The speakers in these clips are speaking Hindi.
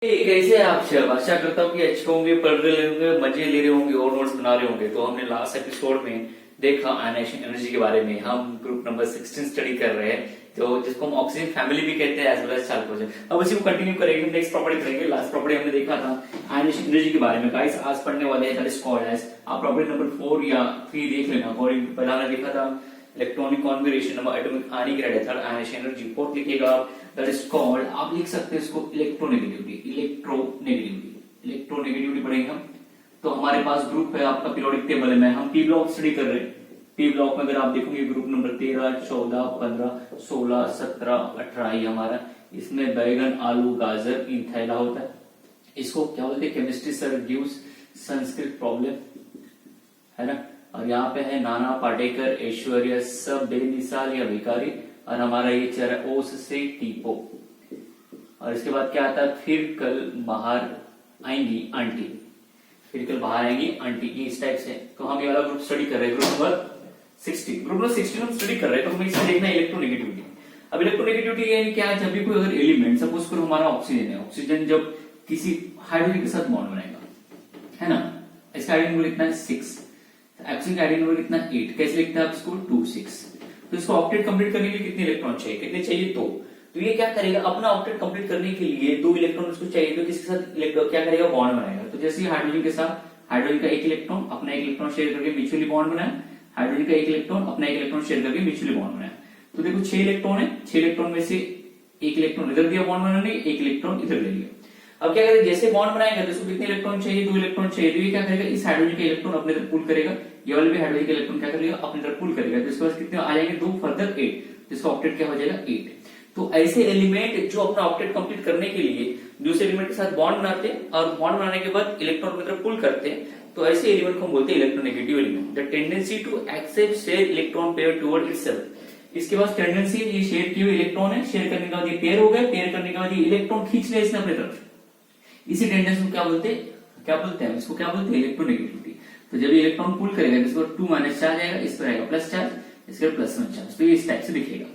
कैसे हैं आप सब? आशा करता हूँ कि अच्छे होंगे, पढ़ रहे होंगे, मजे ले रहे होंगे और नोट्स बना रहे होंगे। तो हमने लास्ट एपिसोड में देखा आयनाइजेशन एनर्जी के बारे में। हम ग्रुप नंबर 16 स्टडी कर रहे हैं, तो जिसको हम ऑक्सीजन फैमिली भी कहते हैं एज वेल एज चालकोजन। अब इसी को कंटिन्यू करेंगे, नेक्स्ट प्रॉपर्टी करेंगे। लास्ट प्रॉपर्टी हमने देखा था आयनाइजेशन एनर्जी के बारे में। गाइस आज पढ़ने वाले हैं दैट इज कॉल्ड एज, आप प्रॉपर्टी नंबर 4 या 3 देख लेना। अकॉर्डिंग पहला हमने देखा था इलेक्ट्रॉनिक कॉन्फिगरेशन नंबर एटॉमिक आने की रेड थर्ड आयनाइजेशन एनर्जी। फोर्थ लिखिएगा दैट इज कॉल्ड, आप लिख सकते हैं इसको इलेक्ट्रोनेगेटिविटी। इलेक्ट्रोनेगेटिविटी पढ़ेंगे हम। तो हमारे पास ग्रुप है आपका पीरियोडिक टेबल में, हम पी ब्लॉक स्टडी कर रहे हैं। पी ब्लॉक में अगर आप देखोगे ग्रुप नंबर 13, 14, 15, 16, 17, 18 ये हमारा। इसमें बैगन, आलू, गाजर इन थैला होता है। इसको क्या बोलते हैं? Chemistry sir gives Sanskrit problem, है ना। और यहाँ पे है नाना पाटेकर, ऐश्वर्या, सब बेमिसाल या भिखारी। और हमारा ये चेहरा ओस से टीपो। और इसके बाद क्या आता है? फिर कल बाहर आएंगी आंटी। फिर कल बाहर आएंगी आंटी, ये इस टाइप से। तो हम ये वाला ग्रुप स्टडी कर रहे हैं, ग्रुप नंबर 16। ग्रुप नंबर 16 हम स्टडी कर रहे हैं। तो हमें इसमें देखना है इलेक्ट्रोनेगेटिविटी। अब इलेक्ट्रोनेगेटिविटी यानी क्या? जब भी कोई अगर एलिमेंट, सपोज करो हमारा ऑक्सीजन है, ऑक्सीजन जब किसी हाइड्रोजन के साथ बॉन्ड बनाएगा, है ना, इसका आइडेंटिटी नंबर कितना है? 6। ऑक्सीजन का आइडेंटिटी नंबर कितना? 8। कैसे लिखते हैं आप इसको? 2, 6। तो इसको ऑक्टेट कंप्लीट करने के लिए कितने इलेक्ट्रॉन चाहिए? कितने चाहिए? 2। तो ये क्या करेगा? अपना ऑक्टेट कंप्लीट करने के लिए 2 इलेक्ट्रॉन उसको चाहिए, तो किसके साथ क्या करेगा? बॉन्ड बनाएगा। तो जैसे हाइड्रोजन के साथ हाइड्रोजन का एक इलेक्ट्रॉन अपना एक इलेक्ट्रॉन शेयर करके म्यूचुअली बॉन्ड बनाया, हाइड्रोजन का एक इलेक्ट्रॉन अपना एक इलेक्ट्रॉन शेयर करके म्यूचुअली बॉन्ड बनाया। तो देखो 6 इलेक्ट्रॉन है, 6 इलेक्ट्रॉन में से एक इलेक्ट्रॉन इधर दिया बॉन्ड बनाने, एक इलेक्ट्रॉन इधर ले लिया। अब क्या करेगा? जैसे बॉन्ड बनाएगा तो इसको कितने इलेक्ट्रॉन चाहिए? 2 इलेक्ट्रॉन चाहिए। तो ये क्या करेगा? इस हाइड्रोजन के इलेक्ट्रॉन अपने तरफ पुल करेगा, ये वाले भी हाइड्रोजन के इलेक्ट्रॉन क्या करेगा? अपने तरफ पुल करेगा। तो इसके पास कितने आ जाएंगे? 2 फर्दर 8। जिसका ऑक्टेट क्या हो जाएगा? 8। तो ऐसे एलिमेंट जो अपना ऑक्टेट कंप्लीट करने के लिए दूसरे एलिमेंट के साथ बॉन्ड बनाते हैं और बॉन्ड बनाने के बाद इलेक्ट्रॉन की तरफ पुल करते हैं, तो ऐसे एलिमेंट को हम बोलते हैं electronegative element. The tendency to accept share electron pair toward itself. इसके पास टेंडेंसी, ये शेयर किए हुए इलेक्ट्रॉन है, शेयर करने के बाद ये पेयर हो गए, पेयर करने के बाद ये इलेक्ट्रॉन खींच लिया इसने अपनी तरफ। इसी टेंडेंसी को क्या बोलते हैं? इसको क्या बोलते हैं? इलेक्ट्रोनेगेटिविटी। तो जब ये इलेक्ट्रॉन पुल करेगा तो इसको 2 माइनस चार्ज आएगा, इस पर आएगा प्लस चार्ज, इसके प्लस 1 चार्ज। तो ये इस टाइप से दिखेगा।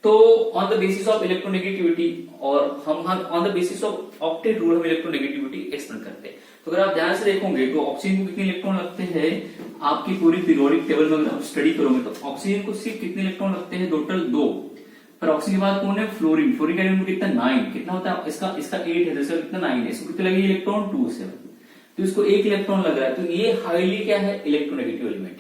तो on the basis of electronegativity और हम on the basis of octet rule हम इलेक्ट्रोनेगेटिविटी एक्सप्लेन करते हैं। तो अगर आप ध्यान से देखोगे तो ऑक्सीजन को कितने इलेक्ट्रॉन लगते हैं आपकी पूरी पीरियोडिक टेबल में, अगर आप स्टडी करोगे तो ऑक्सीजन को सिर्फ कितने इलेक्ट्रॉन लगते हैं? टोटल 2। पर ऑक्सीजन के बाद कौन है? फ्लोरीन। फ्लोरीन का नंबर कितना? 9। कितना होता है इसका? 8 है, जैसे कितना 9 है। इसको कितने लगे इलेक्ट्रॉन? 2, 7। तो इसको 1 इलेक्ट्रॉन लग रहा है। तो ये हाईली क्या है? Electronegative element.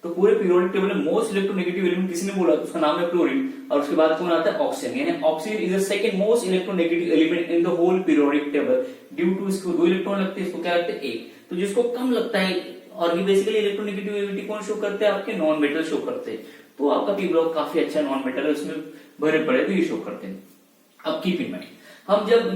तो पूरे पीरियोडिक टेबल में मोस्ट इलेक्ट्रोनेगेटिव एलिमेंट किसने बोला? तो उसका नाम है फ्लोरीन। और उसके बाद कौन आता है? ऑक्सीजन। यानी oxygen is the second most electronegative element in the whole periodic table due to इसको 2 इलेक्ट्रॉन लगते हैं, इसको क्या लगते हैं? 1। तो जिसको कम लगता है, और ये बेसिकली इलेक्ट्रोनेगेटिविटी कौन शो करते हैं? आपके नॉन मेटल शो करते हैं। तो आपका पी ब्लॉक काफी अच्छा नॉन मेटल है, उसमें भरे पड़े तो ये शो करते हैं। अब कीप इन माइंड, जब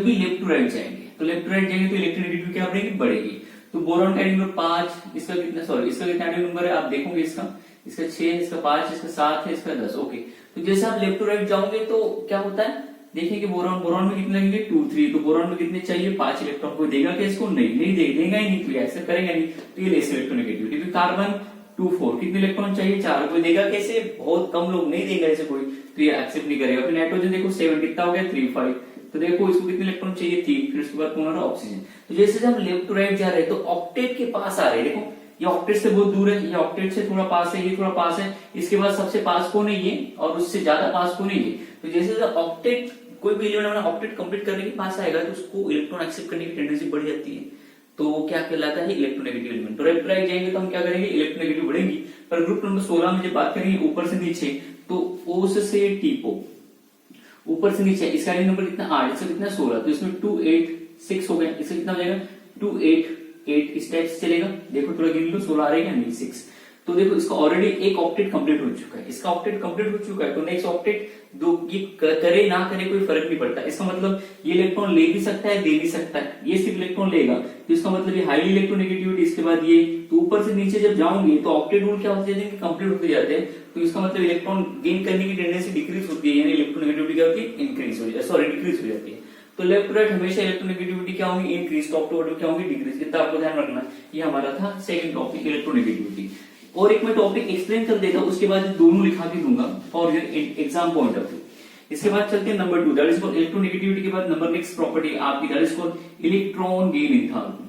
भी लेफ्ट टू राइट जाएंगे, तो लेफ्ट टू राइट जाएंगे तो इलेक्ट्रोनेगेटिविटी क्या बढ़ेगी? बढ़ेगी। तो बोरॉन का आइडेंटिटी नंबर 5, इसका कितना आइडेंटिटी नंबर है? आप देखोगे इसका 6, इसका 5, इसका 7 है, इसका 10। ओके। तो जैसे आप लेफ्ट टू राइट जाओगे तो क्या होता है? देखिए कि बोरॉन में कितने लगेंगे? 2, 3। तो बोरॉन में कितने चाहिए? 5 इलेक्ट्रॉन। को देगा क्या इसको? नहीं देगा ही नहीं, तो एक्सेप्ट करेगा नहीं। तो ये लेस इलेक्ट्रोनेगेटिविटी। फिर कार्बन 2, 4 कितने इलेक्ट्रॉन चाहिए? 4। कोई देगा कैसे? बहुत कम लोग, नहीं देगा ऐसे कोई, तो ये एक्सेप्ट नहीं करेगा। फिर नाइट्रोजन देखो 7 कितना हो गया? 3, 5। तो देखो इसको कितने इलेक्ट्रॉन चाहिए? 3। फिर उसके बाद कौन आ रहा? ऑक्सीजन। तो जैसे हम लेफ्ट टू राइट जा रहे हैं तो ऑक्टेट के पास आ रहे हैं। देखो ये ऑक्टेट से बहुत दूर है, ये ऑक्टेट से थोड़ा पास है, ये थोड़ा पास है। इसके बाद सबसे पास कौन है? ये। और उससे ज्यादा पास कौन है? ये। तो जैसे ऑक्टेट, कोई भी एलिमेंट अपना ऑक्टेट कंप्लीट करने के पास आएगा तो उसको इलेक्ट्रॉन एक्सेप्ट करने की टेंडेंसी बढ़ जाती है। तो वो क्या कहलाता है? Electronegative element. तो लेफ्ट टू राइट जाएंगे तो हम क्या करेंगे? इलेक्ट्रोनेगेटिव बढ़ेंगी। पर ग्रुप नंबर 16 में जब बात करेंगे ऊपर से नीचे, तो ओस से टीपो, ऊपर से नीचे, इसका नंबर कितना? 8, इसका कितना? 16। तो इसमें 2, 8, 6 हो गया। इसका कितना हो जाएगा? 2, 8, 8 इस टाइप से चलेगा। देखो थोड़ा गिन लो, 16 आ रहा है क्या? नहीं, 6। तो देखो इसका ऑलरेडी एक ऑक्टेट कंप्लीट हो चुका है, इसका ऑक्टेट कंप्लीट हो चुका है। तो नेक्स्ट ऑक्टेट दो ये करे ना करे कोई फर्क नहीं पड़ता। इसका मतलब ये इलेक्ट्रॉन ले भी सकता है, दे भी सकता है। ये सिर्फ इलेक्ट्रॉन लेगा, तो इसका मतलब ये हाईली इलेक्ट्रोनेगेटिविटी। इसके बाद ये, तो ऊपर से नीचे जब जाओगे तो ऑक्टेट रूल क्या होते हैं? कंप्लीट होते जाते हैं। तो इसका मतलब इलेक्ट्रॉन गेन करने की टेंडेंसी डिक्रीज होती है, यानी इलेक्ट्रोनेगेटिविटी क्या होती है? इंक्रीज हो जाती है, डिक्रीज हो जाती है। तो लेफ्ट टू राइट हमेशा इलेक्ट्रोनेगेटिविटी क्या होगी? इंक्रीज। टॉप टू बॉटम क्या होगी? डिक्रीज। इतना आपको ध्यान रखना। ये हमारा था सेकंड टॉपिक, इलेक्ट्रोनेगेटिविटी। और एक मैं टॉपिक एक्सप्लेन कर देता हूं, उसके बाद दोनों लिखा के दूंगा for your exam point of view. इसके बाद चलते हैं number 2, that is called electronegativity के बाद नंबर नेक्स्ट प्रॉपर्टी आपकी that is called electron gain enthalpy.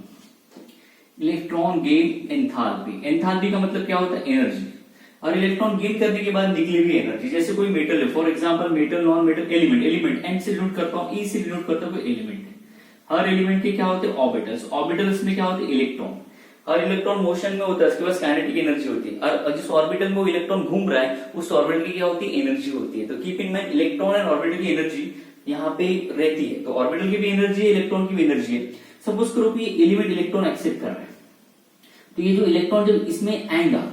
Electron gain enthalpy, enthalpy का मतलब क्या होता है, एनर्जी, और इलेक्ट्रॉन गेन करने के बाद निकली हुई एनर्जी। जैसे कोई मेटल है, for example metal, non metal, element, element N से डिनोट करता हूं, ई से डिनोट करता हूं, कोई एलिमेंट है। हर एलिमेंट के क्या होते हैं, ऑर्बिटल्स, ऑर्बिटल्स में क्या होते हैं, इलेक्ट्रॉन। हर इलेक्ट्रॉन मोशन में होता है, उसके पास काइनेटिक एनर्जी होती है, और जिस ऑर्बिटल में वो इलेक्ट्रॉन घूम रहा है उस ऑर्बिटल की क्या होती है, एनर्जी होती है। तो keep in mind electron and orbital की एनर्जी यहाँ पे रहती है। तो ऑर्बिटल की भी एनर्जी है, इलेक्ट्रॉन की भी एनर्जी है। सपोज करो कि एलिमेंट इलेक्ट्रॉन एक्सेप्ट कर रहा है, तो ये जो इलेक्ट्रॉन जब इसमें आएगा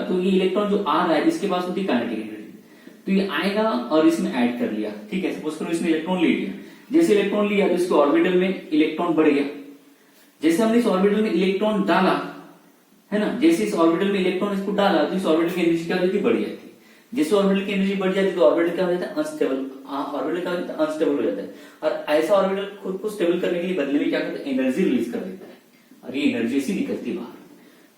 तो ये इलेक्ट्रॉन जो आ रहा है इसके पास होती है काइनेटिक एनर्जी, तो ये आएगा और इसमें ऐड कर लिया, ठीक है। सपोज करो इसमें इलेक्ट्रॉन ले लिया, जैसे इलेक्ट्रॉन लिया तो इसके ऑर्बिटल में इलेक्ट्रॉन बढ़ गया। जैसे हमने इस ऑर्बिटल में इलेक्ट्रॉन डाला है ना, जैसे इस ऑर्बिटल में इलेक्ट्रॉन इसको डाला तो इस ऑर्बिटल की एनर्जी क्या हो जाती है, बढ़ जाती है। जैसे ऑर्बिटल की एनर्जी बढ़ जाती है तो ऑर्बिटल क्या हो जाता है, अनस्टेबल, ऑर्बिटल क्या हो जाता है, अनस्टेबल हो जाता है। और ऐसा ऑर्बिटल खुद को स्टेबल करने के लिए बदले में क्या करता है, एनर्जी रिलीज कर देता है, और ये एनर्जी से निकलती है बाहर।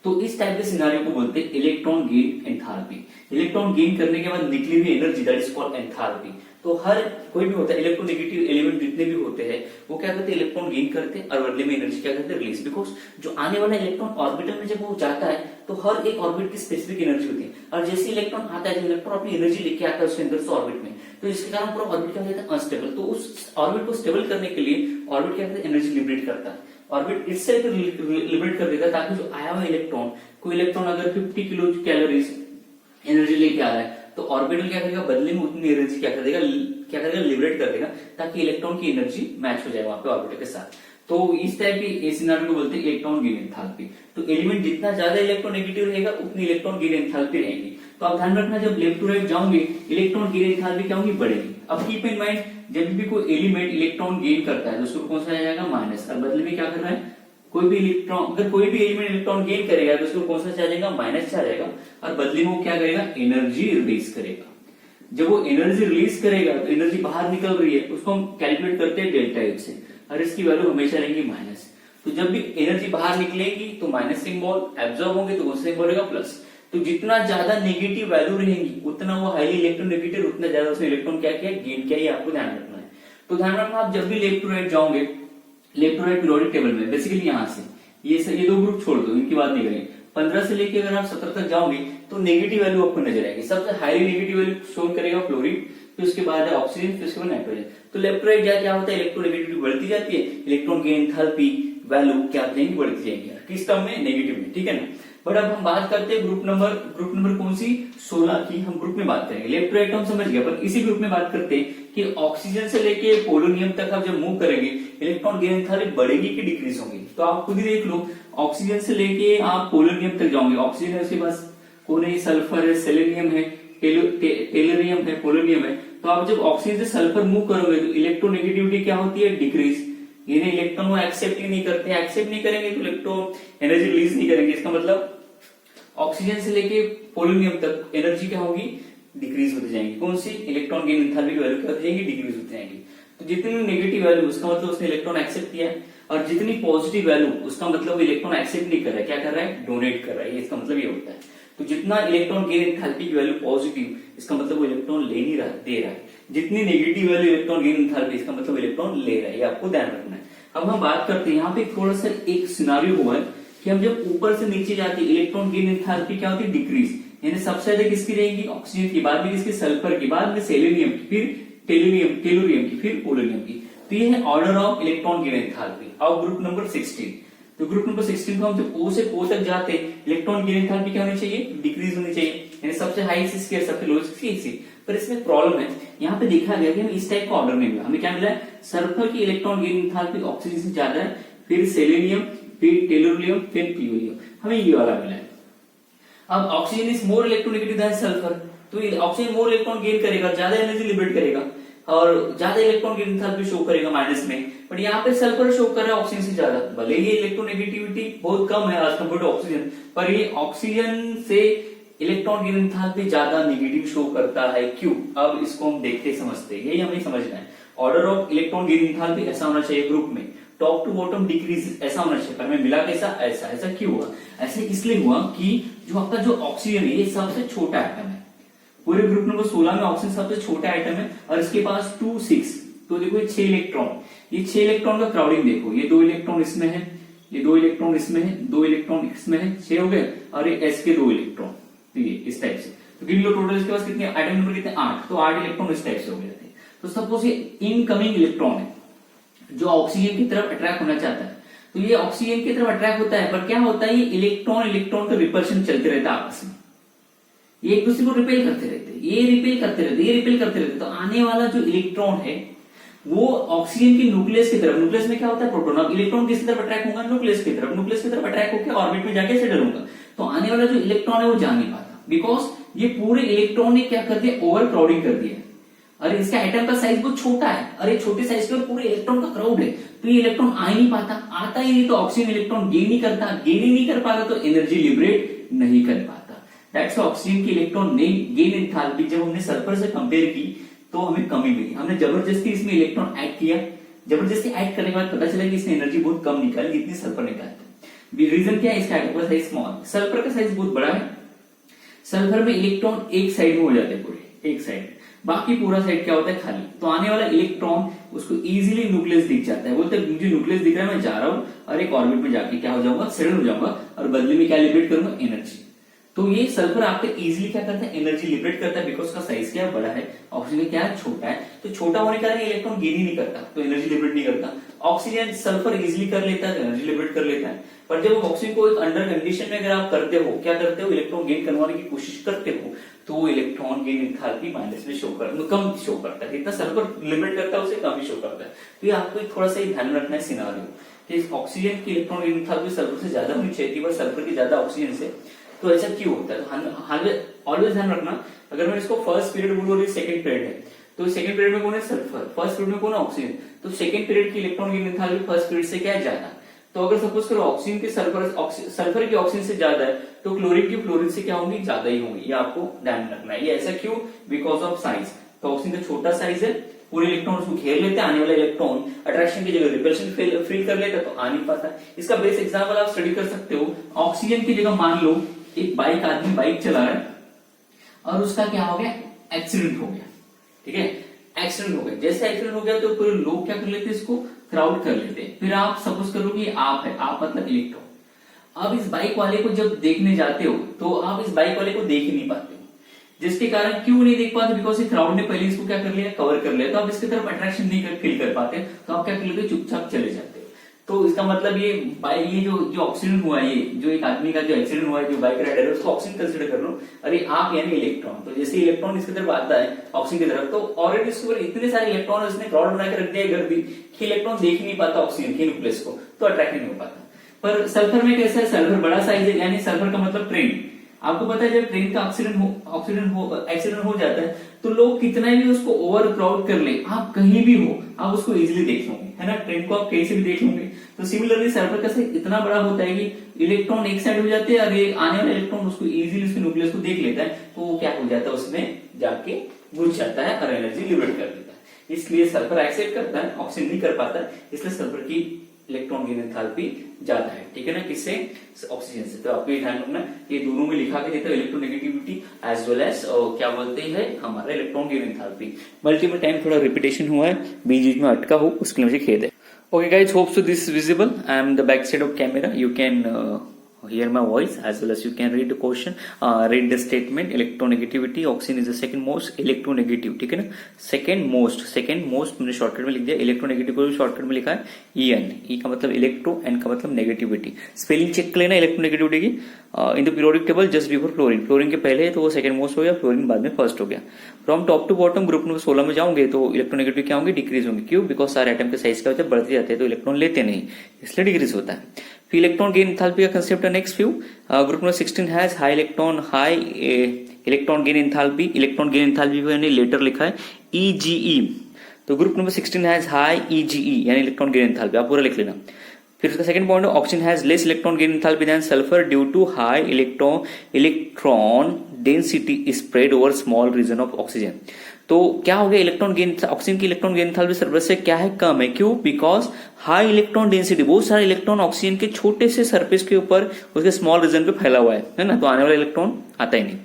तो इस टाइप के सिनारियो को बोलते हैं electron gain enthalpy. Electron gain करने के बाद निकली हुई energy that is called enthalpy. तो हर कोई भी होता है, इलेक्ट्रोनेगेटिव एलिमेंट जितने भी होते हैं वो क्या करते हैं, इलेक्ट्रॉन गेन करते हैं और बदले में एनर्जी क्या करते हैं, रिलीज। बिकॉज जो आने वाला इलेक्ट्रॉन ऑर्बिटल में जब वो जाता है तो हर एक ऑर्बिट की स्पेसिफिक एनर्जी होती है, और जैसे इलेक्ट्रॉन आता है, इलेक्ट्रॉन अपनी एनर्जी लेके आता है उसके अंदर से ऑर्बिट में, तो इसके कारण पूरा ऑर्बिट क्या हो जाता है, अनस्टेबल। तो उस ऑर्बिट को स्टेबल करने के लिए ऑर्बिट क्या करता है, एनर्जी लिबरेट करता है, ऑर्बिट इससे लिबरेट कर देता है, ताकि जो आया हुआ इलेक्ट्रॉन, कोई इलेक्ट्रॉन अगर 50 किलो कैलोरीज एनर्जी लेके आ रहा है तो ऑर्बिटल क्या करेगा, बदले में उतनी एनर्जी क्या करेगा, लिबरेट कर देगा, ताकि इलेक्ट्रॉन की एनर्जी मैच हो जाए वहां पे ऑर्बिटल के साथ। तो इस टाइप की सिनारियो को बोलते हैं इलेक्ट्रॉन गेन एंथैल्पी। तो एलिमेंट जितना ज्यादा इलेक्ट्रोनेगेटिव रहेगा उतनी इलेक्ट्रॉन गेन एंथैल्पी रहेगी। तो आप ध्यान रखना, जब लेफ्ट टू राइट जाओगे इलेक्ट्रॉन गेन एंथैल्पी क्या होगी, बढ़ेगी। अब कीप इन माइंड, जब भी कोई एलिमेंट इलेक्ट्रॉन गेन करता है तो उसको कौन सा आ जाएगा, माइनस, और बदले में क्या कर रहा है, कोई भी इलेक्ट्रॉन, अगर कोई भी एलिमेंट इलेक्ट्रॉन गेन करेगा तो उसको कौन सा आ जाएगा, माइनस आ जाएगा, और बदले में वो क्या करेगा, एनर्जी रिलीज करेगा। जब वो एनर्जी रिलीज करेगा तो एनर्जी बाहर निकल रही है, उसको हम कैलकुलेट करते हैं डेल्टा एफ से, और इसकी वैल्यू हमेशा रहेगी माइनस। तो जब भी एनर्जी बाहर निकलेगी तो माइनस सिंबल, एब्जॉर्ब होंगे तो कौन सा सिंबल रहेगा, प्लस। तो जितना ज्यादा नेगेटिव वैल्यू रहेगी उतना वो हाईली इलेक्ट्रोनेगेटिव, उतना ज्यादा उसने इलेक्ट्रॉन क्या किया, गेन किया, ये आपको ध्यान रखना है। तो ध्यान रखना, आप जब भी लेफ्ट टू राइट जाओगे, left to right periodic table में बेसिकली यहाँ से ये दो ग्रुप छोड़ दो, इनकी बात नहीं करेंगे। 15 से लेके अगर आप 17 तक जाओगे तो नेगेटिव वैल्यू आपको नजर आएगी। सबसे हाईली नेगेटिव वैल्यू शो करेगा फ्लोरीन, फिर उसके बाद है ऑक्सीजन, फिर उसके बाद नाइट्रोजन। तो लेफ्ट राइट जाके क्या होता है, इलेक्ट्रोनेगेटिविटी बढ़ती जाती है, इलेक्ट्रॉन गेन एंथैल्पी वैल्यू क्या जाएंगी, बढ़ती जाएंगी, किस टर्म में, नेगेटिव में, ठीक है ना। बट अब हम बात करते हैं ग्रुप नंबर कौन सी, 16 की हम ग्रुप में बात करेंगे। लेफ्ट राइट हम समझ गए, पर इसी ग्रुप में बात करते हैं कि ऑक्सीजन से लेके पोलोनियम तक आप जब मूव करेंगे इलेक्ट्रॉन गेन एंथैल्पी बढ़ेगी कि डिक्रीज होगी। तो आप खुद ही देख लो, ऑक्सीजन से लेके आप पोलोनियम तक जाओगे, ऑक्सीजन है, उसके पास कौन है, सल्फर है, सेलेनियम है, टेलरियम है, पोलोनियम है। तो आप जब ऑक्सीजन से सल्फर मूव करोगे तो इलेक्ट्रोनेगेटिविटी क्या होती है, डिक्रीज। यानी इलेक्ट्रॉन को एक्सेप्ट ही नहीं करते, एक्सेप्ट नहीं करेंगे तो इलेक्ट्रॉन एनर्जी रिलीज नहीं करेंगे। इसका मतलब ऑक्सीजन से लेके पोलोनियम तक एनर्जी क्या होगी, डिक्रीज होती जाएंगी। कौन सी, इलेक्ट्रॉन गेन एंथैल्पी की वैल्यू क्या होती जाएगी, डिक्रीज होती जाएंगी। तो जितनी नेगेटिव वैल्यू उसका मतलब उसने इलेक्ट्रॉन एक्सेप्ट किया है, और जितनी पॉजिटिव वैल्यू उसका मतलब वो इलेक्ट्रॉन एक्सेप्ट नहीं कर रहा है, क्या कर रहा है, डोनेट कर रहा है। इसका मतलब ये होता है। तो जितना इलेक्ट्रॉन गेन एंथैल्पी की वैल्यू पॉजिटिव, इसका मतलब वो इलेक्ट्रॉन ले नहीं रहा, दे रहा है। जितनी negative value electron gain enthalpy, इसका मतलब इलेक्ट्रॉन ले रहा है, ये आपको ध्यान रखना है। अब हम बात करते हैं, यहाँ पे थोड़ा सा एक सिनारियो हुआ है कि हम जब ऊपर से नीचे जाते हैं इलेक्ट्रॉन गेन एंथैल्पी क्या होती है, डिक्रीज। यानी सबसे ज्यादा किसकी रहेगी, ऑक्सीजन की, बाद में किसकी, सल्फर की, बाद में सेलेनियम की, फिर टेलुरियम की, फिर पोलोनियम की। तो ये है order of electron gain enthalpy of group number 16। तो ग्रुप नंबर 16 को हम जब O से O तक जाते हैं इलेक्ट्रॉन गेन एंथैल्पी क्या होनी चाहिए, डिक्रीज होनी चाहिए। यानी सबसे हाई से स्केयर, सबसे लोएस्ट से सी। पर इसमें प्रॉब्लम है, यहाँ पे देखा गया कि हमें इस टाइप का ऑर्डर नहीं मिला। हमें क्या मिला है, सल्फर की इलेक्ट्रॉन गेन एंथैल्पी ऑक्सीजन से ज्यादा है, फिर सेलेनियम, फिर टेलुरियम, फिर पीओलियम, हमें ये वाला मिला है। अब oxygen is more electronegative than sulphur, तो ऑक्सीजन मोर इलेक्ट्रॉन गेन करेगा, ज्यादा एनर्जी लिबरेट करेगा और ज्यादा इलेक्ट्रॉन गेन एंथैल्पी शो करेगा माइनस में। बट यहाँ पे सल्फर शो कर रहा है ऑक्सीजन से ज्यादा, भले ही इलेक्ट्रोनेगेटिविटी बहुत कम है आज कंपेयर टू ऑक्सीजन, पर ये ऑक्सीजन से इलेक्ट्रॉन गेन एंथैल्पी ज्यादा नेगेटिव शो करता है, क्यों? अब इसको हम देखते समझते हैं, यही हमें समझना है। Order of electron gain enthalpy ऐसा होना चाहिए ग्रुप में, टॉप टू बॉटम डिक्रीज ऐसा होना चाहिए, पर हमें मिला कैसा, ऐसा। ऐसा क्यों हुआ? ऐसे इसलिए हुआ कि जो आपका जो ऑक्सीजन है ये सबसे छोटा एटम है, पूरे ग्रुप नंबर 16 में ऑक्सीजन सबसे छोटा आइटम है और इसके पास 2 6, तो देखो ये 6 इलेक्ट्रॉन, ये 6 इलेक्ट्रॉन का क्राउडिंग देखो, ये 2 इलेक्ट्रॉन इसमें है, ये 2 इलेक्ट्रॉन इसमें है, 2 इलेक्ट्रॉन इसमें है, 6 हो गए, और ये एस के 2 इलेक्ट्रॉन, तो ये इस टाइप से। तो गिन लो टोटल इसके पास कितने आइटम नंबर कितने 8, तो 8 इलेक्ट्रॉन इस टाइप से हो गए थे। तो सपोज ये इनकमिंग इलेक्ट्रॉन है जो ऑक्सीजन की तरफ अट्रैक्ट होना चाहता है, तो ये ऑक्सीजन की तरफ अट्रैक्ट होता है, पर क्या होता है, ये इलेक्ट्रॉन इलेक्ट्रॉन का रिपल्शन चलते रहता है आपस में, ये एक दूसरे को रिपेल करते रहते, ये रिपेल करते रहते, ये रिपेल करते रहते। तो आने वाला जो इलेक्ट्रॉन है वो ऑक्सीजन की न्यूक्लियस की तरफ, न्यूक्लियस में क्या होता है प्रोटॉन, अब इलेक्ट्रॉन किसकी तरफ अट्रैक्ट होगा, न्यूक्लियस की तरफ, न्यूक्लियस की तरफ अट्रैक्ट होकर ऑर्बिट में जाके सेटल होगा। तो आने वाला जो इलेक्ट्रॉन है वो जा नहीं पाता, बिकॉज ये पूरे इलेक्ट्रॉन ने क्या कर दिया, ओवर क्राउडिंग कर दिया। अरे इसका एटम का साइज बहुत छोटा है, अरे छोटे साइज के पूरे इलेक्ट्रॉन का क्राउड है, तो ये इलेक्ट्रॉन आ ही नहीं पाता, आता ही नहीं, तो ऑक्सीजन इलेक्ट्रॉन गेन नहीं करता, गेन ही नहीं कर पाता तो एनर्जी लिबरेट नहीं कर पाता। दैट्स ऑक्सीजन की इलेक्ट्रॉन ने गेन एंथैल्पी जब हमने सल्फर से कंपेयर की तो हमें कमी मिली, हमने जबरदस्ती इसमें इलेक्ट्रॉन ऐड किया, जबरदस्ती ऐड करने के बाद पता चला कि इसने एनर्जी बहुत कम निकाली जितनी सल्फर निकालता है। रीजन क्या है, इसका एटम का साइज स्मॉल, सल्फर का साइज बहुत बड़ा है, सल्फर में इलेक्ट्रॉन एक साइड में हो जाते हैं, पूरे एक साइड, बाकी पूरा साइड क्या होता है खाली। तो आने वाला इलेक्ट्रॉन उसको इजीली न्यूक्लियस दिख जाता है, बोलते हैं मुझे न्यूक्लियस दिख रहा है, मैं जा रहा हूं और एक ऑर्बिट में जाके क्या हो जाऊंगा, सेटल हो जाऊंगा, और बदले में क्या लिबरेट करूंगा, एनर्जी। तो ये सल्फर आपके इजीली क्या करता है, एनर्जी लिबरेट करता है, बिकॉज का साइज क्या बड़ा है, ऑक्सीजन क्या है छोटा है, तो छोटा होने के कारण इलेक्ट्रॉन गेन ही नहीं करता, तो एनर्जी लिबरेट नहीं करता। ऑक्सीजन सल्फर इजीली कर लेता है, एनर्जी लिबरेट कर लेता है, पर जब ऑक्सीजन को एक अंडर कंडीशन में अगर आप करते हो, क्या करते हो, इलेक्ट्रॉन गेन करवाने की कोशिश करते हो, तो वो इलेक्ट्रॉन गेन एंथैल्पी माइनस में शो करता है, कम शो करता है, जितना सल्फर लिबरेट करता है उसे कम ही शो करता है। तो ये आपको थोड़ा सा ध्यान रखना है सिनारियो कि ऑक्सीजन की इलेक्ट्रॉन गेन एंथैल्पी सल्फर से ज्यादा होनी चाहिए, पर सल्फर की ज्यादा ऑक्सीजन से, तो ऐसा क्यों होता है, तो ऑलवेज ध्यान रखना, अगर मैं इसको फर्स्ट पीरियड बोलूं और सेकंड पीरियड है, तो सेकंड पीरियड में कौन है, सल्फर, फर्स्ट पीरियड में कौन है, ऑक्सीजन, तो सेकंड पीरियड की electron gain enthalpy first period से क्या है, ज्यादा। तो अगर सपोज करो ऑक्सीजन के सल्फर की ऑक्सीजन से ज्यादा है, तो क्लोरीन की फ्लोरीन से क्या होंगी, ज्यादा ही होंगी, ये आपको ध्यान रखना है। ये ऐसा क्यों, बिकॉज ऑफ साइज, तो ऑक्सीजन का छोटा साइज है, पूरे इलेक्ट्रॉन उसको घेर लेते हैं, आने वाला इलेक्ट्रॉन अट्रैक्शन की जगह रिपल्शन फील कर लेता है, तो आ नहीं पाता। इसका बेस्ट एग्जाम्पल आप स्टडी कर सकते हो, ऑक्सीजन की जगह मान लो एक बाइक, आदमी बाइक चला रहा है और उसका क्या हो गया, एक्सीडेंट हो गया, ठीक है, एक्सीडेंट हो गया, जैसे एक्सीडेंट हो गया तो पूरे लोग क्या कर लेते हैं, इसको क्राउड कर लेते हैं। फिर आप सपोज करो कि आप है, आप मतलब इलेक्ट्रॉन, अब इस बाइक वाले को जब देखने जाते हो तो आप इस बाइक वाले को देख ही नहीं पाते हो, जिसके कारण क्यों नहीं देख पाते, बिकॉज क्राउड ने पहले इसको क्या कर लिया, कवर कर लिया, तो आप इसकी तरफ अट्रैक्शन नहीं फील कर पाते, तो आप क्या कर लेते, चुपचाप चले जाते हो। तो इसका मतलब ये जो एक्सीडेंट हुआ, ये जो एक आदमी का जो एक्सीडेंट हुआ है, जो बाइक राइडर है, उसको ऑक्सीजन कंसिडर कर लो, अरे आप यानी इलेक्ट्रॉन, तो जैसे इलेक्ट्रॉन इसकी तरफ आता है ऑक्सीजन की तरफ, तो ऑलरेडी इसके ऊपर इतने सारे इलेक्ट्रॉन उसने क्राउड बना के रख दिया कर दी कि इलेक्ट्रॉन देख नहीं पाता ऑक्सीजन के न्यूक्लियस को, तो अट्रैक्ट नहीं हो पाता। पर सल्फर में कैसा है, सल्फर बड़ा साइज है, यानी सल्फर का मतलब ट्रेन, आपको पता है जब ट्रेन का एक्सीडेंट हो जाता है तो लोग कितना भी उसको ओवर क्राउड कर ले, आप कहीं भी हो आप उसको इजीली देख लोगे, है ना, ट्रेन को आप कहीं से भी देख लोगे। तो सिमिलरली सल्फर का साइज इतना बड़ा होता है कि इलेक्ट्रॉन एक साइड हो जाते हैं और ये आने वाला इलेक्ट्रॉन उसको इजीली उसके न्यूक्लियस को देख लेता है, तो वो क्या हो जाता है, उसमें जाके घुस जाता है और एनर्जी लिबरेट कर देता है। इसलिए सल्फर एक्सेप्ट करता है, ऑक्सीजन नहीं कर पाता, इसलिए सल्फर की इलेक्ट्रॉन गेन एंथैल्पी ज्यादा है, ठीक है ना, किससे, ऑक्सीजन से। तो आपको ये ध्यान रखना, ये दोनों में लिखा के देता है इलेक्ट्रोनेगेटिविटी एज वेल एज क्या बोलते हैं हमारा electron gain enthalpy. Multiple time थोड़ा रिपीटेशन हुआ है, बीच में अटका हो, उसके लिए मुझे खेद है। Okay guys, hope so this is visible. I am the back side of camera. You can hear my voice as well as you can read the question, read the statement. Electronegativity, oxygen is the second most electronegative, ठीक है ना, second most मैंने शॉर्टकट में लिख दिया, इलेक्ट्रोनेगेटिव को शॉर्टकट में लिखा है EN, E का मतलब इलेक्ट्रो, N का मतलब नेगेटिविटी। स्पेलिंग चेक कर लेना इलेक्ट्रोनेगेटिविटी की, in the periodic table just before fluorine, fluorine के पहले है तो वो सेकंड मोस्ट हो गया, फ्लोरीन बाद में फर्स्ट हो गया। From top to bottom group number 16 में जाओगे तो इलेक्ट्रोनेगेटिव क्या होंगे, डिक्रीज होंगे, क्यों, बिकॉज सारे एटम के साइज क्या होते हैं, बढ़ते जाते हैं, तो इलेक्ट्रॉन लेते नहीं, इसलिए डिक्रीज होता है। फिर इलेक्ट्रॉन गेन एंथैल्पी का कंसेप्ट है next view, group number 16 has high electron gain enthalpy, electron gain enthalpy मैंने लेटर लिखा है EGE, तो group number 16 has high EGE यानी इलेक्ट्रॉन गेन एंथैल्पी, आप पूरा लिख लेना। फिर उसका सेकंड पॉइंट है oxygen has less electron gain enthalpy than sulphur due to high electron density spread over small region of oxygen. तो क्या हो गया, इलेक्ट्रॉन गेन, ऑक्सीजन की इलेक्ट्रॉन गेन एंथैल्पी सल्फर से क्या है, कम है, क्यों, बिकॉज हाई इलेक्ट्रॉन डेंसिटी, बहुत सारे इलेक्ट्रॉन ऑक्सीजन के छोटे से सरफेस के ऊपर उसके स्मॉल रीजन पे फैला हुआ है ना, तो आने वाला इलेक्ट्रॉन आता ही नहीं।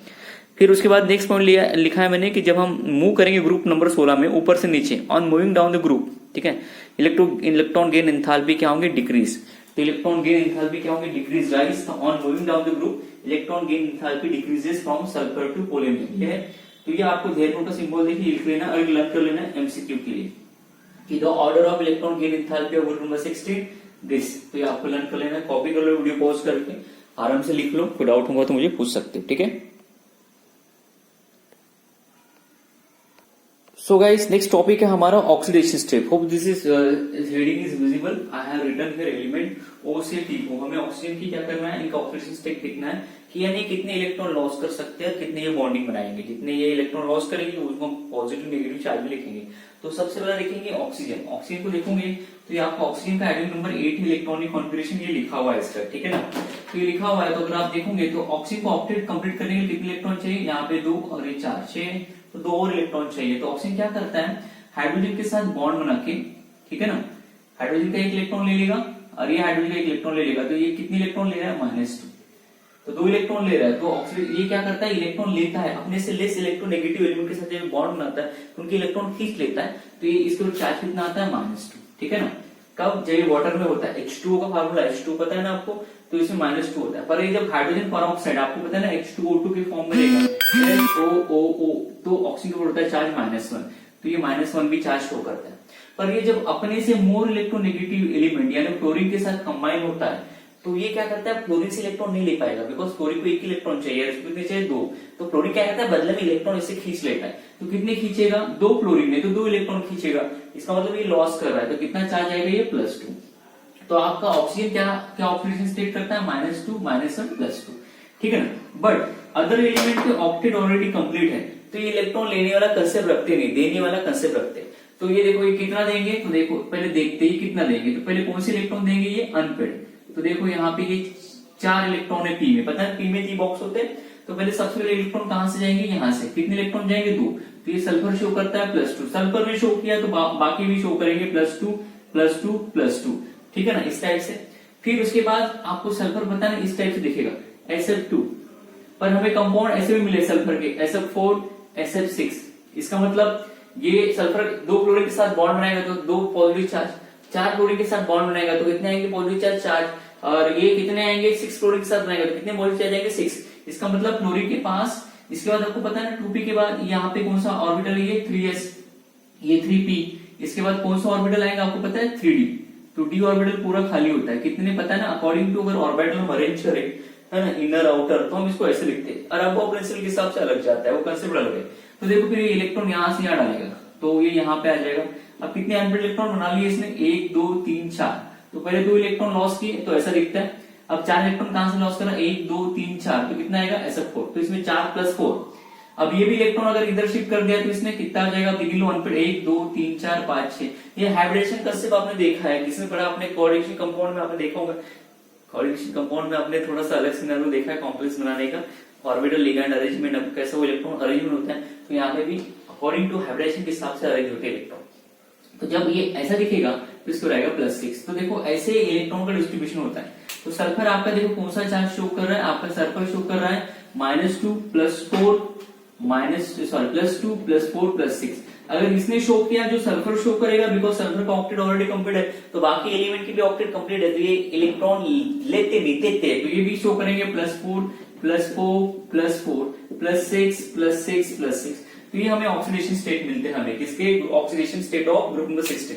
फिर उसके बाद नेक्स्ट पॉइंट लिखा है मैंने कि जब हम मूव करेंगे ग्रुप नंबर 16 में ऊपर से नीचे, on moving down the group, ठीक है, इलेक्ट्रॉन गेन एंथैल्पी क्या होंगे, डिक्रीज। तो इलेक्ट्रॉन गेन एंथैल्पी क्या होंगे, decrease rise. On moving down the group electron gain enthalpy decreases from sulphur to polonium. ये है, तो ये आपको ध्यान का सिंबल देखिए लिख लेना और लर्न कर लेना एमसीक्यू के लिए कि the order of electron gain enthalpy of group number 16 this. तो ये आपको लर्न कर लेना, कॉपी कर लो, वीडियो पॉज करके आराम से लिख लो, कोई डाउट होगा तो मुझे पूछ सकते हो, ठीक है। सो गाइस नेक्स्ट टॉपिक है हमारा oxidation step. Hope this is heading is visible. I have written here element O से T को हमें ऑक्सीजन की क्या करना है, इनका ऑक्सीडेशन स्टेट लिखना है कि यानी कितने इलेक्ट्रॉन लॉस कर सकते हैं, कितने ये बॉन्डिंग बनाएंगे, जितने ये इलेक्ट्रॉन लॉस करेंगे उसको पॉजिटिव नेगेटिव चार्ज में लिखेंगे। तो सबसे पहले लिखेंगे ऑक्सीजन। ऑक्सीजन को देखोगे तो ये आपको ऑक्सीजन का एटॉमिक नंबर 8 इलेक्ट्रॉनिक कॉन्फ़िगरेशन ये लिखा हुआ है इसका, ठीक है ना। तो ये लिखा हुआ है, तो अगर आप देखोगे तो ऑक्सीजन को ऑक्टेट कंप्लीट करने के लिए कितने इलेक्ट्रॉन चाहिए, यहाँ पे 2 और ये 4 6, तो 2 और इलेक्ट्रॉन चाहिए। तो ऑक्सीजन क्या करता है, हाइड्रोजन के साथ बॉन्ड बना के, ठीक है ना, हाइड्रोजन का 1 इलेक्ट्रॉन ले लेगा और ये हाइड्रोजन का 1 इलेक्ट्रॉन ले लेगा। तो ये कितने इलेक्ट्रॉन ले रहा है, -2, तो 2 इलेक्ट्रॉन ले रहा है। तो ऑक्सीजन ये क्या करता है, इलेक्ट्रॉन लेता है अपने से लेस इलेक्ट्रोनेगेटिव एलिमेंट के साथ जब बॉन्ड बनाता है उनके इलेक्ट्रॉन खींच लेता है। तो ये इसके चार्ज कितना आता है, -2, ठीक है ना। कब, जब ये वाटर में होता है, H2O का फार्मूला H2 पता है ना आपको, तो इसमें -2 होता है। पर ये जब हाइड्रोजन पेरोक्साइड आपको पता है ना H2O2 के फॉर्म में रहेगा, SOOO, तो ऑक्सीजन के ऊपर होता है चार्ज -1, तो ये -1 भी चार्ज शो करता है। पर ये जब अपने से मोर इलेक्ट्रोनेगेटिव एलिमेंट यानी क्लोरीन के साथ कंबाइन होता है तो ये क्या करता है, फ्लोरीन से इलेक्ट्रॉन नहीं ले पाएगा, बिकॉज क्लोरीन को 1 इलेक्ट्रॉन चाहिए, इसको चाहिए 2, तो फ्लोरीन क्या करता है, बदले में इलेक्ट्रॉन इससे खींच लेता है। तो कितने खींचेगा, 2 फ्लोरीन ने तो 2 इलेक्ट्रॉन खींचेगा, इसका मतलब ये लॉस कर रहा है। तो कितना चार्ज आएगा, ये +2। तो आपका ऑक्सीजन क्या ऑक्सीडेशन स्टेट करता है, -2 -1 +2, ठीक है ना। बट अदर एलिमेंट के ऑक्टेट ऑलरेडी कंप्लीट है, तो ये इलेक्ट्रॉन लेने वाला कंसेप्ट रखते नहीं, देने वाला कंसेप्ट रखते हैं। तो ये देखो ये कितना देंगे, तो देखो पहले देखते ही कितना देंगे, तो पहले कौन से इलेक्ट्रॉन देंगे, ये अनपेड। तो देखो यहाँ पे ये 4 इलेक्ट्रॉन है पी में, पता है पी में 3 बॉक्स होते हैं। तो पहले सबसे पहले इलेक्ट्रॉन कहां से जाएंगे, यहाँ से। कितने इलेक्ट्रॉन जाएंगे, 2। तो ये सल्फर शो करता है +2, सल्फर में शो किया तो बाकी भी शो करेंगे +2 +2 +2, ठीक है ना, इस टाइप से। फिर उसके बाद आपको सल्फर पता है इस टाइप से दिखेगा SF2, पर हमें कंपाउंड ऐसे भी मिले सल्फर के SF4 SF6। इसका मतलब ये सल्फर 2 क्लोरीन के साथ बॉन्ड बनाएगा तो 2 पॉजिटिव चार्ज, 4 क्लोरीन के साथ बॉन्ड बनाएगा तो कितने आएंगे पॉजिटिव चार्ज, और ये कितने आएंगे 6 क्लोरीन के साथ बनाएगा तो कितने पॉजिटिव चार्ज आएंगे 6। इसका मतलब क्लोरीन के पास, इसके बाद आपको पता है ना 2p के बाद यहाँ पे कौन सा ऑर्बिटल है, ये 3s, ये 3p। इसके बाद कौन सा ऑर्बिटल आएगा आपको पता है 3d। तो d ऑर्बिटल पूरा खाली होता है, कितने पता है ना, अकॉर्डिंग टू अगर ऑर्बिटल हम अरेंज करें है ना, इनर आउटर, तो हम इसको ऐसे लिखते हैं। और अब प्रिंसिपल के हिसाब से अलग जाता है, वो कंसेप्ट अलग है। तो देखो फिर ये इलेक्ट्रॉन यहाँ से यहाँ डालेगा तो ये यहाँ पे आ जाएगा। अब कितने अनपेड इलेक्ट्रॉन बना लिए इसने, 1 2 3 4। तो पहले 2 इलेक्ट्रॉन लॉस किए तो ऐसा दिखता है। अब 4 इलेक्ट्रॉन कहां से लॉस करा, 1 2 3 4, तो कितना आएगा SF4। तो इसमें 4 + 4। अब ये भी इलेक्ट्रॉन अगर इधर शिफ्ट कर दिया तो इसमें कितना आ जाएगा, गिन लो अनपेड, 1 2 3 4 5 6। ये हाइब्रिडेशन कंसेप्ट आपने देखा है, किसमें पढ़ा आपने, कोऑर्डिनेशन कंपाउंड में आपने देखा होगा। कोऑर्डिनेशन कंपाउंड में आपने थोड़ा सा अलग सिनेरियो देखा है कॉम्प्लेक्स बनाने का, ऑर्बिटल लिगैंड अरेंजमेंट, अब कैसे वो इलेक्ट्रॉन अरेंजमेंट होता है। तो यहाँ पे भी अकॉर्डिंग टू हाइब्रिडेशन के हिसाब से अरेंज होते हैं इलेक्ट्रॉन। तो जब ये ऐसा दिखेगा तो इसको रहेगा +6। तो देखो ऐसे इलेक्ट्रॉन का डिस्ट्रीब्यूशन होता है। तो सल्फर आपका देखो कौन सा चार्ज शो कर रहा है, आपका सल्फर शो कर रहा है -2 +4 +2 +4 +6। अगर इसने शो किया, जो सल्फर शो करेगा, बिकॉज सल्फर का ऑक्टेट ऑलरेडी कंप्लीट है, तो बाकी एलिमेंट की भी ऑक्टेट कंप्लीट है, तो ये इलेक्ट्रॉन लेते नहीं देते, तो ये भी शो करेंगे +4 +4 +4 +6 +6 +6। तो ये हमें ऑक्सीडेशन स्टेट मिलते हैं, हमें किसके, oxidation state of group number 16।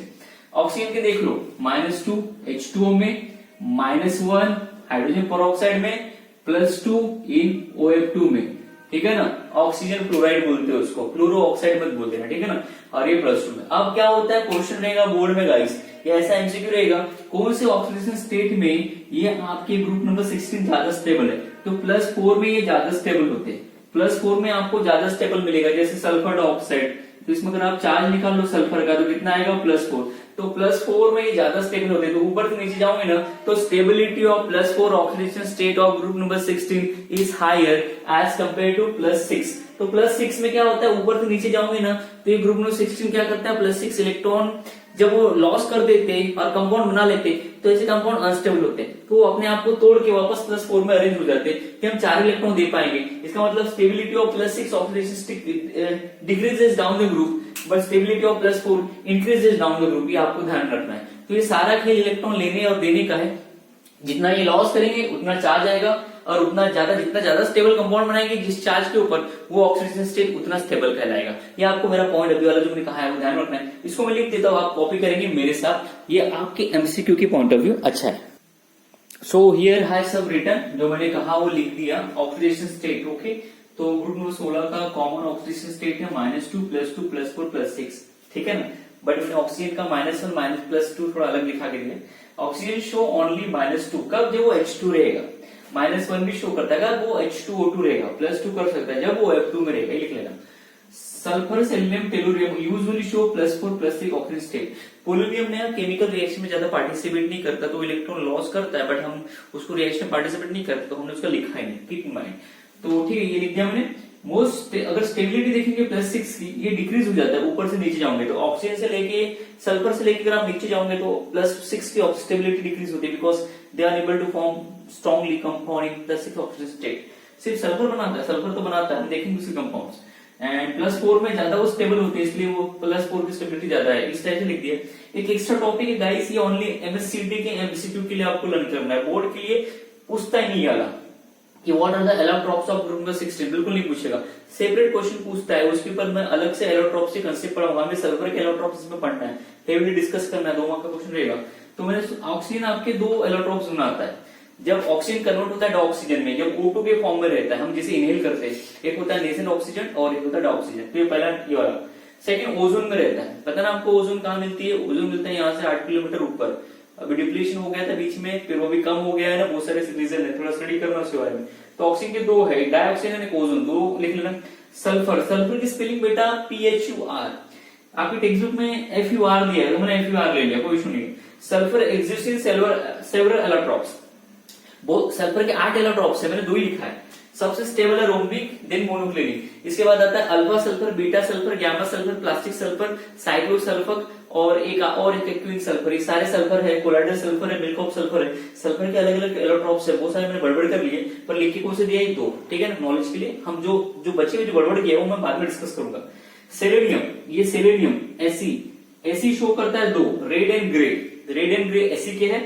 Oxygen के देख लो -2 H2O में, -1 हाइड्रोजन पेरोक्साइड में, +2 इन OF2 में, ठीक है ना। ऑक्सीजन क्लोराइड बोलते हैं उसको, क्लोरो ऑक्साइड मत बोलते हैं, ठीक है ना। और ये +2 में। अब क्या होता है, क्वेश्चन रहेगा बोर्ड में गाइस, ये ऐसा एमसीक्यू रहेगा, कौन से ऑक्सीडेशन स्टेट में ये आपके ग्रुप नंबर 16 ज्यादा स्टेबल है। तो +4 में ये ज्यादा स्टेबल होते हैं, +4 में आपको ज्यादा स्टेबल मिलेगा, जैसे सल्फर डाइऑक्साइड। तो इसमें अगर आप चार्ज निकाल लो सल्फर का तो कितना आएगा +4। तो +4 में ये ज्यादा स्टेबल होते हैं। तो ऊपर से नीचे जाओगे ना तो stability of +4 oxidation state of group number 16 is higher as compare to +6। तो +6 में क्या होता है, ऊपर से नीचे जाओगे ना तो ये ग्रुप नंबर 16 क्या करता है, +6 इलेक्ट्रॉन जब वो लॉस कर देते और कंपाउंड बना लेते तो ऐसे कंपाउंड अनस्टेबल होते हैं, तो वो अपने आप को तोड़ के वापस +4 में अरेंज हो जाते हैं कि हम 4 इलेक्ट्रॉन दे पाएंगे। इसका मतलब stability of +6 oxidation state decreases down the group but stability of +4 increases down the group. ये आपको ध्यान रखना है। तो ये सारा खेल इलेक्ट्रॉन लेने और देने का है। जितना ये लॉस करेंगे उतना चार्ज आएगा और उतना ज्यादा जितना ज्यादा स्टेबल कंपाउंड बनाएंगे जिस चार्ज के ऊपर वो ऑक्सीडेशन स्टेट उतना स्टेबल कहलाएगा। ये आपको मेरा पॉइंट अभी वाला जो मैंने कहा है वो ध्यान रखना है। इसको मैं लिख देता हूं, आप कॉपी करेंगे मेरे साथ। ये आपके एमसीक्यू की पॉइंट ऑफ व्यू अच्छा है। सो हियर हैज सब रिटन, जो मैंने कहा वो लिख दिया। ऑक्सीडेशन स्टेट ओके, तो ग्रुप नंबर 16 का कॉमन ऑक्सीडेशन स्टेट है -2 +2 +4 +6, ठीक है ना। बट मैंने ऑक्सीजन का -1 +2 थोड़ा अलग लिखा के दिया। ऑक्सीजन शो ओनली -2 कब, जब वो H2 रहेगा। -1 भी शो करता है अगर वो H2O2 रहेगा। +2 कर सकता है जब वो F2 में रहेगा, लिख लेना। Sulphur selenium tellurium usually show +4 +6 oxygen state. Polonium ने केमिकल रिएक्शन में ज्यादा पार्टिसिपेट नहीं करता, तो इलेक्ट्रॉन लॉस करता है, बट हम उसको रिएक्शन में पार्टिसिपेट नहीं करते, तो हमने उसका लिखा ही नहीं। Keep in mind. तो ठीक है, ये लिख दिया मैंने। मोस्ट अगर स्टेबिलिटी देखेंगे +6 की, ये डिक्रीज हो जाता है ऊपर से नीचे जाओगे तो। ऑक्सीजन से लेके सल्फर से लेके अगर आप नीचे जाओगे तो +6 की स्टेबिलिटी डिक्रीज होती है, because they are able to form strongly compounding +6 oxygen state. सिर्फ सल्फर बनाता है, सल्फर तो बनाता है, हम देखेंगे उसके कंपाउंड्स। एंड +4 में ज्यादा वो स्टेबल होते हैं, इसलिए वो +4 की स्टेबिलिटी ज्यादा है। इस टाइप से लिख दिया। एक एक्स्ट्रा टॉपिक है गाइस, ये ओनली एमएससीडी के एमसीक्यू के लिए आपको लर्न करना है। बोर्ड के लिए पूछता ही नहीं वाला कि what are the allotropes of group number 16, बिल्कुल नहीं पूछेगा। सेपरेट क्वेश्चन पूछता है, उसके ऊपर मैं अलग से एलोट्रॉप्स के कंसेप्ट पढ़ाऊंगा। हमें सल्फर के एलोट्रॉप्स इसमें पढ़ना है, हेवीली डिस्कस करना है, 2 मार्क का क्वेश्चन रहेगा। तो मैंने ऑक्सीजन आपके 2 एलोट्रॉप्स बनाता है। जब ऑक्सीजन कन्वर्ट होता है डाइऑक्सीजन में, जब O2 के फॉर्म में रहता है, हम जिसे इनहेल करते हैं, एक होता है नेसेंट ऑक्सीजन और एक होता है डाइऑक्सीजन। तो ये पहला ये वाला। सेकंड ओजोन में रहता है। पता ना आपको ओजोन कहाँ मिलती है? ओजोन मिलता है यहाँ से 8 किलोमीटर ऊपर। अभी डिप्लीशन हो गया था बीच में, फिर वो भी कम हो गया है ना, बहुत सारे रीजन है, थोड़ा स्टडी करना उसके बारे में। तो ऑक्सीजन के 2 है, डाइऑक्सीजन एक ओजोन, 2 लिख लेना। सल्फर, सल्फर की स्पेलिंग बेटा PHUR, आपकी टेक्स्ट बुक में FUR दिया है तो मैंने FUR ले लिया, कोई इशू नहीं। Sulphur exist in several allotropes. वो सल्फर के 8 एलोट्रॉप्स है, मैंने 2 ही लिखा है। सबसे स्टेबल है रोम्बिक, देन मोनोक्लिनिक। इसके बाद आता है alpha sulphur, beta sulphur, gamma sulphur, plastic sulphur, cyclosulphur और एक एक्विन सल्फर। ये सारे सल्फर है, कोलाइडल सल्फर है, मिल्क ऑफ सल्फर है। सल्फर के अलग अलग एलोट्रॉप्स है, बहुत सारे मैंने बड़बड़ कर लिए, पर लिख के कौन से दिया? 2, ठीक है ना, नॉलेज के लिए। हम जो बचे हुए जो बड़बड़ किया वो मैं बाद में डिस्कस करूंगा। सेलेनियम, ये सेलेनियम एसी शो करता है 2, red and grey. Red and grey AC के है।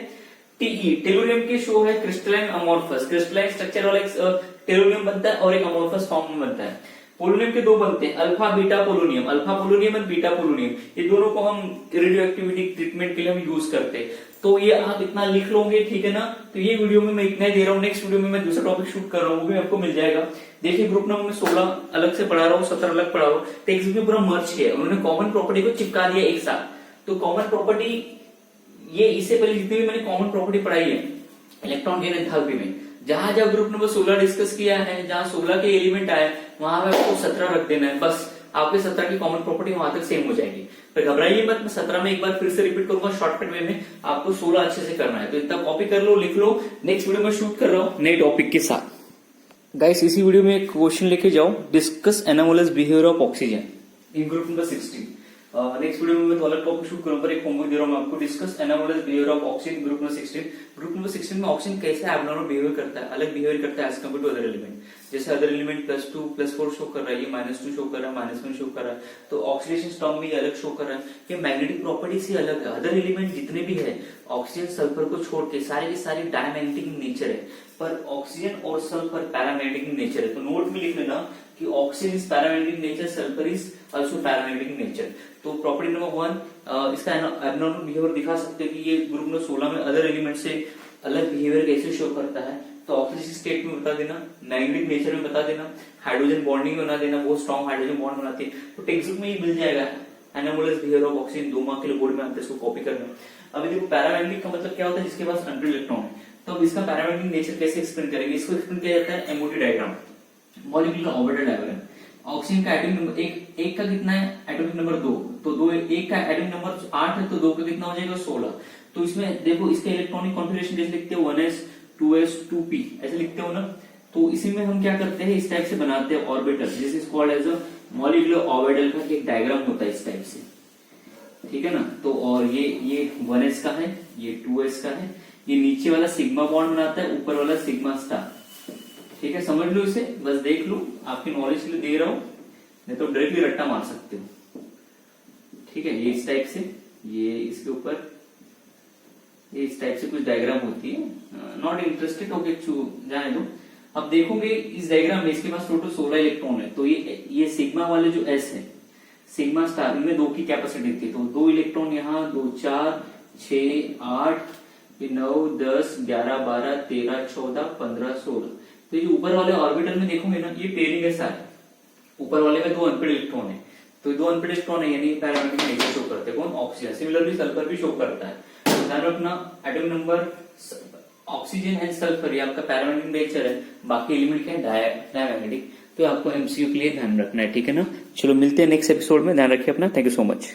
टीई टेलुरियम के शो है क्रिस्टलाइन अमोर्फस, क्रिस्टलाइन स्ट्रक्चर वाला एक टेलुरियम बनता है और एक अमोर्फस फॉर्म में बनता है। पोलोनियम के 2 बनते हैं, alpha beta polonium, alpha polonium and beta polonium. ये दोनों को हम रेडियो एक्टिविटी ट्रीटमेंट के लिए हम यूज करते हैं। तो ये आप इतना लिख लोगे, ठीक है ना। तो ये वीडियो में मैं इतना ही दे रहा हूँ, नेक्स्ट वीडियो में मैं दूसरा टॉपिक शूट कर रहा हूँ, वो भी आपको मिल जाएगा। देखिए ग्रुप नंबर में 16 अलग से पढ़ा रहा हूँ, 17 अलग पढ़ा रहा हूँ। टेक्स्ट में पूरा मर्ज किया, उन्होंने कॉमन प्रॉपर्टी को चिपका दिया एक साथ। तो कॉमन प्रॉपर्टी ये इससे पहले जितनी भी मैंने कॉमन प्रॉपर्टी पढ़ाई है इलेक्ट्रॉन गेन एंथैल्पी में, जहां जब ग्रुप नंबर 16 डिस्कस किया है, जहां 16 के एलिमेंट आए वहां पे आपको 17 रख देना है, बस आपके 17 की कॉमन प्रॉपर्टी वहां तक सेम हो जाएगी। फिर घबराइए मत, मैं 17 में एक बार फिर से रिपीट करूंगा शॉर्टकट वे में, आपको 16 अच्छे से करना है। तो इतना कॉपी कर लो, लिख लो। नेक्स्ट वीडियो में शूट कर रहा हूँ नए टॉपिक के साथ। गाइस इसी वीडियो में एक क्वेश्चन लेके जाओ, discuss anomalous behaviour of oxygen in group number 16। Next video में मैं तो अलग टॉपिक शूट करूं, पर एक होमवर्क दे रहा हूं मैं आपको, discuss anomalous behaviour of oxygen group number 16। Group number 16 में ऑक्सीजन कैसे एब्नॉर्मल बिहेवियर करता है, अलग बिहेवियर करता है as compare to other element. जैसे अदर एलिमेंट +2 +4 शो कर रहा है, ये -2 शो कर रहा है, -1 शो कर रहा है, तो ऑक्सीडेशन स्टॉर्म में ये अलग शो कर रहा है। ये मैग्नेटिक प्रॉपर्टीज ही अलग है। अदर एलिमेंट जितने भी है ऑक्सीजन सल्फर को छोड़ के सारे के सारे डायमैग्नेटिक इन नेचर है, पर ऑक्सीजन और सल्फर पैरामैग्नेटिक इन नेचर है। तो नोट में लिख लेना कि oxygen is paramagnetic nature, sulphur is also paramagnetic nature. तो प्रॉपर्टी नंबर 1 इसका एब्नॉर्मल बिहेवियर दिखा सकते हैं कि ये ग्रुप नंबर 16 में अदर एलिमेंट से अलग बिहेवियर कैसे शो करता है। तो ऑक्सीजन स्टेट में बता देना, मैग्नेटिक नेचर में बता देना, हाइड्रोजन बॉन्डिंग बना देना, बहुत स्ट्रॉन्ग हाइड्रोजन बॉन्ड बनाती है। तो टेक्स्ट बुक में ही मिल जाएगा anomalous behaviour of oxygen, 2 mark के लिए बोर्ड में आपको इसको कॉपी करना। अभी देखो पैरामैग्नेटिक का मतलब क्या होता है, जिसके पास अंडर इलेक्ट्रॉन है। तो अब इसका पैरामैग्नेटिक नेचर कैसे एक्सप्लेन करेंगे, इसको एक्सप्लेन किया जाता है MOT diagram, molecular orbital diagram. Oxygen का एटॉमिक नंबर एक का कितना है, एटॉमिक नंबर 2, तो एक का एटॉमिक नंबर 8 है, तो 2 का कितना हो जाएगा 16। तो इसमें देखो इसके इलेक्ट्रॉनिक कॉन्फ़िगरेशन जैसे लिखते हो 1s 2s 2p ऐसे लिखते हो ना। तो इसी में हम क्या करते हैं, इस टाइप से बनाते हैं orbital, this is called as a molecular orbital का एक डायग्राम होता है इस टाइप से। ठीक है ना। तो और ये 1s का है, ये 2s का है, ये नीचे वाला सिग्मा बॉन्ड बनाता है, ऊपर वाला सिग्मा स्टार। ठीक है, समझ लो इसे, बस देख लो, आपकी नॉलेज के लिए दे रहा हूं, नहीं तो डायरेक्टली रट्टा मार सकते हो। ठीक है, ये इस टाइप से, ये इसके ऊपर ये इस टाइप से कुछ डायग्राम होती है। नॉट इंटरेस्टेड, ओके जाने दो। अब देखोगे इस डायग्राम में इसके पास टोटल 16 इलेक्ट्रॉन है। तो ये सिग्मा वाले जो एस है, सिग्मा स्टार, इनमें 2 की कैपेसिटी थी, तो 2 इलेक्ट्रॉन यहाँ, 2 4 6 8 9 10 11 12 13 14 15 16। तो ये ऊपर वाले ऑर्बिटल में देखोगे ना, ये पेयरिंग है सारे, ऊपर वाले में 2 अनपेड इलेक्ट्रॉन है। तो 2 अनपेड इलेक्ट्रॉन है, यानी पैरामेग्नेटिक नेचर शो करते हैं। कौन? ऑक्सीजन। सिमिलरली सल्फर भी शो करता है। ध्यान रखना, atomic number oxygen and sulphur, ये आपका पैरामेग्नेटिक नेचर है, बाकी एलिमेंट क्या है? डायमैग्नेटिक। तो आपको एमसीक्यू के लिए ध्यान रखना है, ठीक है ना। चलो मिलते हैं नेक्स्ट एपिसोड में, ध्यान रखिए अपना। Thank you so much.